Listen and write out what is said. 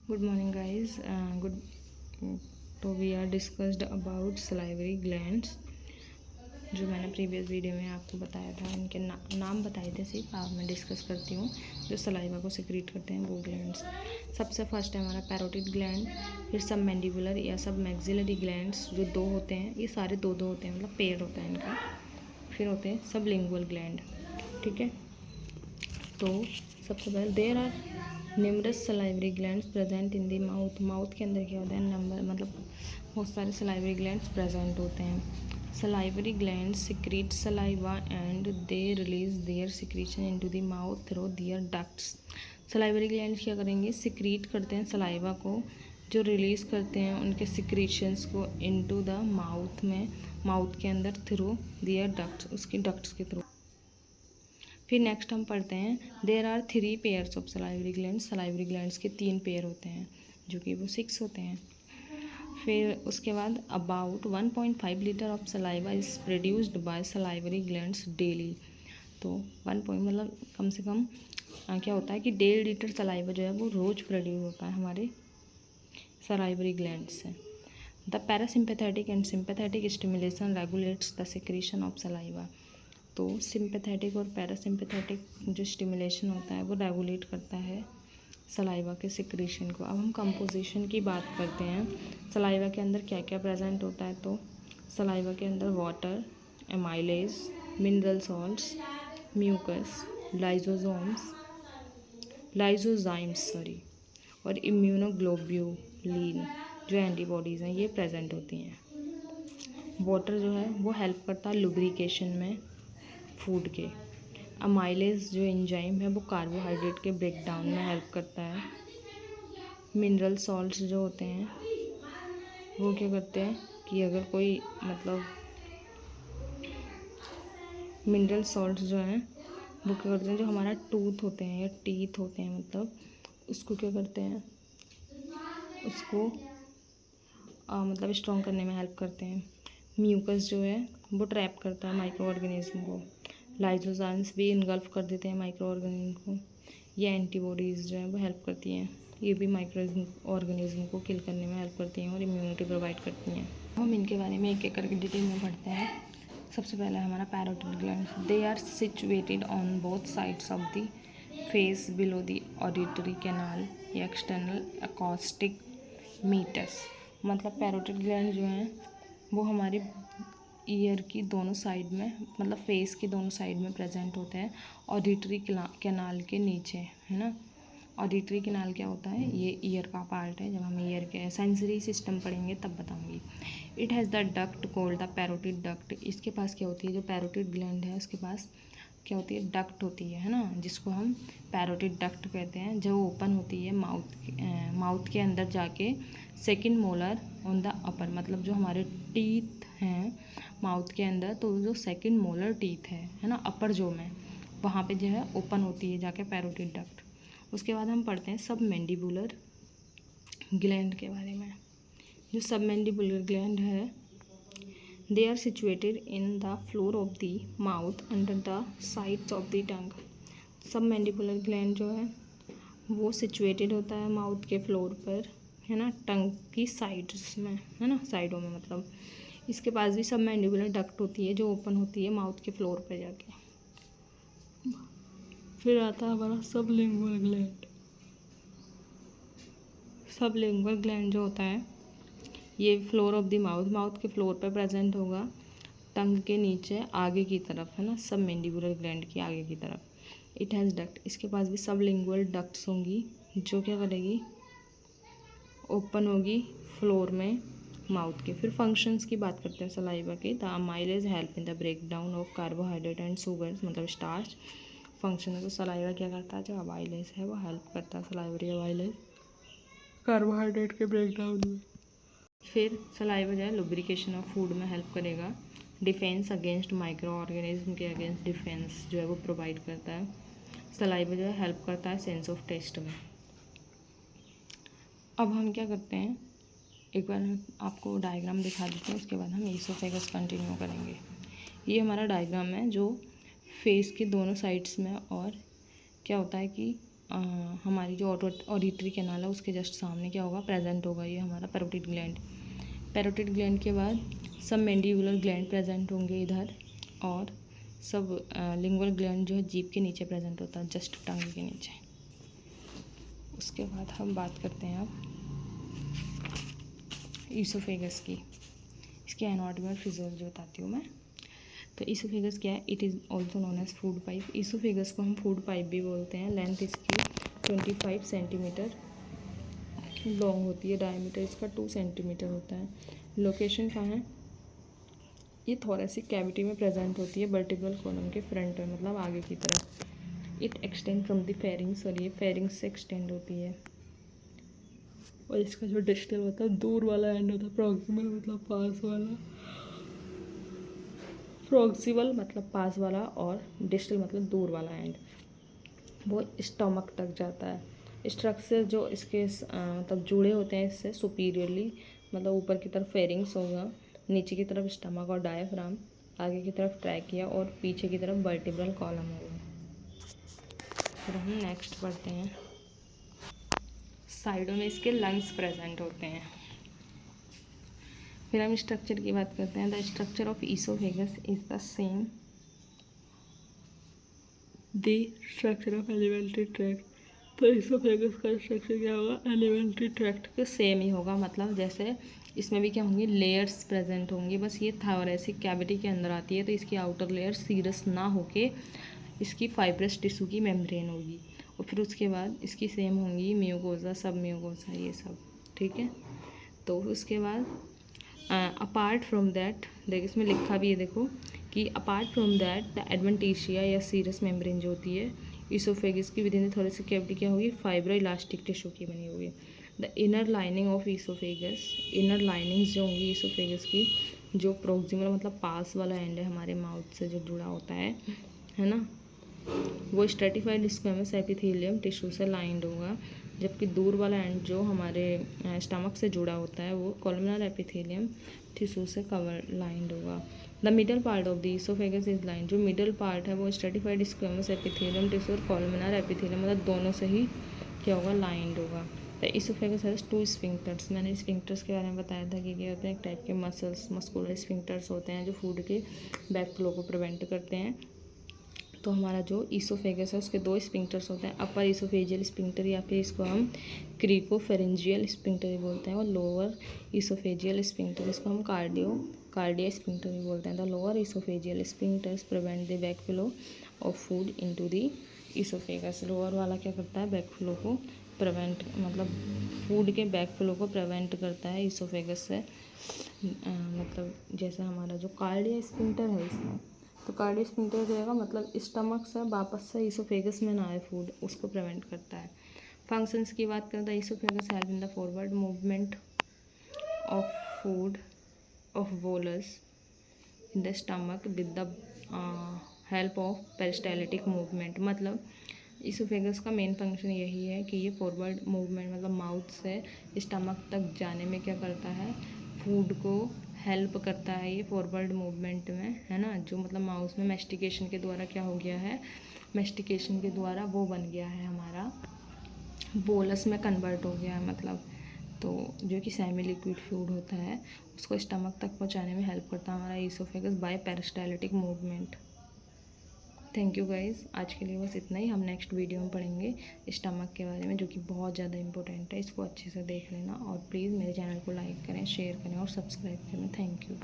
Good morning, guys. Good. तो we are discussed about salivary glands, जो मैंने previous video में आपको बताया था। इनके नाम बताए थे, सिर्फ आप मैं डिस्कस करती हूँ। जो सलाइवा को सिक्रीट करते हैं वो ग्लैंड्स, सबसे फर्स्ट है हमारा पैरोटिड ग्लैंड, फिर सब मैंडिबुलर या सब मैक्सिलरी ग्लैंड्स जो दो होते हैं, ये सारे दो दो होते हैं, मतलब पेड़ होता है इनका। फिर होते हैं सब लिंगुअल ग्लैंड, ठीक है। तो सबसे पहले there are numerous salivary glands present in the mouth. Mouth के अंदर क्या होता है, नंबर मतलब बहुत सारे सलाइवरी ग्लैंड्स प्रेजेंट होते हैं। Salivary glands secrete saliva and they release their secretion into the mouth through their ducts. Salivary glands क्या करेंगे, सिक्रीट करते हैं सलाइवा को, जो रिलीज़ करते हैं उनके सिक्रीशंस को इनटू द माउथ में, माउथ के अंदर थ्रू देयर डक्ट्स, उसकी डक्ट्स के थ्रू। फिर नेक्स्ट हम पढ़ते हैं there are 3 pairs of salivary glands. Salivary glands के 3 पेयर होते हैं, जो कि वो 6 होते हैं। फिर उसके बाद about 1.5 litre of saliva is produced by salivary glands daily. तो 1 पॉइंट मतलब कम से कम क्या होता है कि 1.5 लीटर सलाइवा जो है वो रोज़ प्रोड्यूस होता है हमारे सलाइवरी ग्लैंड से। The parasympathetic and sympathetic stimulation regulates the secretion of saliva. तो सिंपैथेटिक और पैरासिम्पैथेटिक जो स्टिमुलेशन होता है वो रेगुलेट करता है सलाइवा के सिक्रीशन को। अब हम कंपोजिशन की बात करते हैं, सलाइवा के अंदर क्या क्या प्रेजेंट होता है। तो सलाइवा के अंदर water, amylase, mineral salts, mucus, lysozymes और इम्यूनोग्लोब्यूलिन जो एंटीबॉडीज़ हैं ये प्रेजेंट होती हैं। वाटर जो है वो हेल्प करता है लुब्रिकेशन में फूड के। अमाइलेज जो एंजाइम है वो कार्बोहाइड्रेट के ब्रेक डाउन में हेल्प करता है। मिनरल सॉल्ट्स जो होते हैं वो क्या करते हैं कि अगर कोई मतलब मिनरल सॉल्ट्स जो हैं वो क्या करते हैं, जो हमारा टूथ होते हैं या टीथ होते हैं, मतलब उसको क्या करते हैं, उसको मतलब स्ट्रॉन्ग करने में हेल्प करते हैं। म्यूकस जो है वो ट्रैप करता है माइक्रो ऑर्गेनिज्म को। लाइजोजाइम्स भी इनगल्फ कर देते हैं माइक्रो ऑर्गेनिज्म को। ये एंटीबॉडीज़ जो है वो हेल्प करती हैं, ये भी माइक्रो ऑर्गेनिज्म को किल करने में हेल्प करती हैं और इम्यूनिटी प्रोवाइड करती हैं। हम इनके बारे में एक एक करके डिटेल में पढ़ते हैं। सबसे पहला हमारा parotid gland, they are situated on both sides of the face below the auditory canal या एक्सटर्नल अकॉस्टिक मीटस। मतलब पैरोटिड ग्लैंड जो हैं वो हमारे ईयर की दोनों साइड में, मतलब फेस की दोनों साइड में प्रेजेंट होते हैं, ऑडिटरी कैनाल के नीचे, है ना। ऑडिटरी कैनाल क्या होता है, ये ईयर का पार्ट है। जब हम ईयर के सेंसरी सिस्टम पढ़ेंगे तब बताऊंगी। It has the duct called the parotid duct. इसके पास क्या होती है, जो पैरोटिड ग्लैंड है उसके पास क्या होती है, डक्ट होती है ना, जिसको हम पैरोटिड डक्ट कहते हैं। जब ओपन होती है माउथ के अंदर जाके second molar on the upper, मतलब जो हमारे टीथ हैं माउथ के अंदर, तो जो सेकंड मोलर टीथ है ना, अपर जो में, वहाँ पे जो है ओपन होती है जाके पैरोटिड डक्ट। उसके बाद हम पढ़ते हैं सब मैंडिबुलर ग्लैंड के बारे में। जो सब मैंडिबुलर ग्लैंड है, they are situated in the floor of the mouth under the sides of the tongue. Submandibular gland जो है वो सिचुएटेड होता है माउथ के फ्लोर पर, है ना, टंग की साइड्स में, है ना, साइडों में। मतलब इसके पास भी सब मैंडिबुलर डक्ट होती है जो ओपन होती है माउथ के फ्लोर पर जाके। फिर आता है हमारा सब लिंगुअल ग्लैंड। सब लिंगुअल ग्लैंड जो होता है ये floor of the mouth, mouth के फ्लोर पर प्रेजेंट होगा, टंग के नीचे आगे की तरफ, है ना, सब मैंडिबुलर ग्लैंड की आगे की तरफ। इट हैज़ डक्ट, इसके पास भी सब लिंगुअल डक्ट्स होंगी जो क्या करेगी, ओपन होगी फ्लोर में माउथ के। फिर फंक्शंस की बात करते हैं सलाइवा के। The amylase help in the break down of carbohydrate and sugars, मतलब स्टार्च। फंक्शन है तो सलाइवा क्या करता है, जो अमाइलेज है वो हेल्प करता है, सलाइवरी अमाइलेज कार्बोहाइड्रेट के ब्रेक डाउन में। फिर सलाइवा जो है लुब्रिकेशन ऑफ फूड में हेल्प करेगा। डिफेंस अगेंस्ट माइक्रो ऑर्गेनिज्म के अगेंस्ट डिफेंस जो है वो प्रोवाइड करता है। सलाइवा जो है हेल्प करता है सेंस ऑफ टेस्ट में। अब हम क्या करते हैं, एक बार आपको डायग्राम दिखा देते हैं, उसके बाद हम ईसोफेगस कंटिन्यू करेंगे। ये हमारा डायग्राम है जो फेस के दोनों साइड्स में, और क्या होता है कि हमारी जो ऑडिटरी कैनाल है उसके जस्ट सामने क्या होगा, प्रेजेंट होगा ये हमारा पैरोटिड ग्लैंड। पैरोटिड ग्लैंड के बाद सब मैंडिबुलर ग्लैंड प्रेजेंट होंगे इधर, और सब लिंगुअल ग्लैंड जो है जीभ के नीचे प्रेजेंट होता है, जस्ट टांगे के नीचे। उसके बाद हम बात करते हैं अब ईसोफेगस की। इसकी एनाटॉमी और फिजियोलॉजी बताती हूँ मैं। तो ईसोफेगस क्या है, it is also known as food pipe. Oesophagus को हम फूड पाइप भी बोलते हैं। लेंथ इसकी 25 सेंटीमीटर लॉन्ग होती है, डायमीटर इसका 2 सेंटीमीटर होता है। लोकेशन कहाँ है, ये थोरेसिक कैविटी में प्रेजेंट होती है, वर्टिब्रल कॉलम के फ्रंट में, मतलब आगे की तरफ। It extend from the pharynx, और ये फेरिंग्स से एक्सटेंड होती है। और इसका जो डिस्टल होता है, दूर वाला एंड होता है, प्रॉक्सिमल मतलब पास वाला, प्रॉक्सिमल मतलब पास वाला, और डिस्टल मतलब दूर वाला एंड, वो स्टमक तक जाता है। स्ट्रक्चर जो इसके मतलब जुड़े होते हैं इससे सुपीरियरली, मतलब ऊपर की तरफ फेरिंग्स होगा, नीचे की तरफ स्टमक और डायफ्राम, आगे की तरफ ट्रैकिया, और पीछे की तरफ वर्टिब्रल कॉलम होगा। फिर हम नेक्स्ट पढ़ते हैं, साइडों में इसके लंग्स प्रेजेंट होते हैं। फिर हम स्ट्रक्चर की बात करते हैं। The structure of oesophagus is the same the structure of alimentary tract. तो ईसोफेगस का स्ट्रक्चर क्या होगा, एलिमेंट्री ट्रैक्ट के सेम ही होगा, मतलब जैसे इसमें भी क्या होंगी, लेयर्स प्रेजेंट होंगी, बस ये थायरोसिक कैविटी के अंदर आती है, तो इसकी आउटर लेयर सीरस ना होके इसकी फाइब्रस टिश्यू की मेम्ब्रेन होगी। और फिर उसके बाद इसकी सेम होंगी म्यूकोसा, सब म्यूकोसा, ये सब, ठीक है। तो उसके बाद अपार्ट फ्रॉम दैट, देख इसमें लिखा भी है देखो कि apart from that the adventitia या सीरस मेम्ब्रेन जो होती है ईसोफेगस की with in the thoracic cavity क्या होगी, फाइब्रो इलास्टिक टिश्यू की बनी हुई है। The inner lining of oesophagus, inner linings जो होंगी ईसोफेगस की, जो प्रोक्सिमल मतलब पास वाला एंड है हमारे माउथ से जो जुड़ा होता है ना, वो स्ट्रेटिफाइड स्क्वेमस एपिथेलियम टिश्यू से लाइंड होगा, जबकि दूर वाला एंड जो हमारे स्टमक से जुड़ा होता है वो कॉलमनर एपिथेलियम टिश्यू से कवर लाइंड होगा। The middle part of the oesophagus is line, जो मिडल पार्ट है वो स्ट्रेटिफाइड स्क्वेमस एपिथेलियम टिश्यू और कॉलमनर एपिथेलियम, मतलब दोनों से ही क्या होगा, लाइंड होगा। The oesophagus has 2 sphincters. मैंने स्फिंक्टर्स के बारे में बताया था कि क्या होते हैं, एक टाइप के मस्कुलर स्फिंक्टर्स होते हैं जो फूड के बैक फ्लो को प्रिवेंट करते हैं। तो हमारा जो ईसोफेगस है उसके 2 स्फिंक्टर्स होते हैं, अपर ईसोफेजियल स्फिंक्टर या फिर इसको हम क्रिकोफेरेंजियल स्फिंक्टर भी बोलते हैं, और लोअर ईसोफेजियल स्फिंक्टर, इसको हम कार्डिया स्फिंक्टर भी बोलते हैं। The lower oesophageal sphincters prevent the back flow of food into the oesophagus. Lower वाला क्या करता है, बैक फ्लो को प्रिवेंट, मतलब फूड के बैक फ्लो को प्रिवेंट करता है ईसोफेगस से। मतलब जैसे हमारा जो कार्डिया स्फिंक्टर है इसमें, तो कार्डिया स्फिंक्टर रहेगा मतलब स्टमक से वापस से ईसोफेगस में ना आए फूड, उसको प्रिवेंट करता है। फंक्शंस की बात करें तो oesophagus help in the forward movement of food of bolus in the stomach with the help of peristaltic movement. मतलब ईसोफेगस का मेन फंक्शन यही है कि ये फॉरवर्ड मूवमेंट मतलब माउथ से स्टमक तक जाने में क्या करता है, फूड को हेल्प करता है ये फॉरवर्ड मूवमेंट में, है ना। जो मतलब माउथ में मेस्टिकेशन के द्वारा क्या हो गया है, मेस्टिकेशन के द्वारा वो बन गया है हमारा, बोलस में कन्वर्ट हो गया है मतलब। तो जो कि सेमी लिक्विड फूड होता है उसको स्टमक तक पहुंचाने में हेल्प करता है हमारा oesophagus by peristaltic movement. Thank you guys, आज के लिए बस इतना ही। हम नेक्स्ट वीडियो में पढ़ेंगे स्टमक के बारे में, जो कि बहुत ज़्यादा इंपॉर्टेंट है, इसको अच्छे से देख लेना, और प्लीज़ मेरे चैनल को लाइक करें, शेयर करें और सब्सक्राइब करें। Thank you.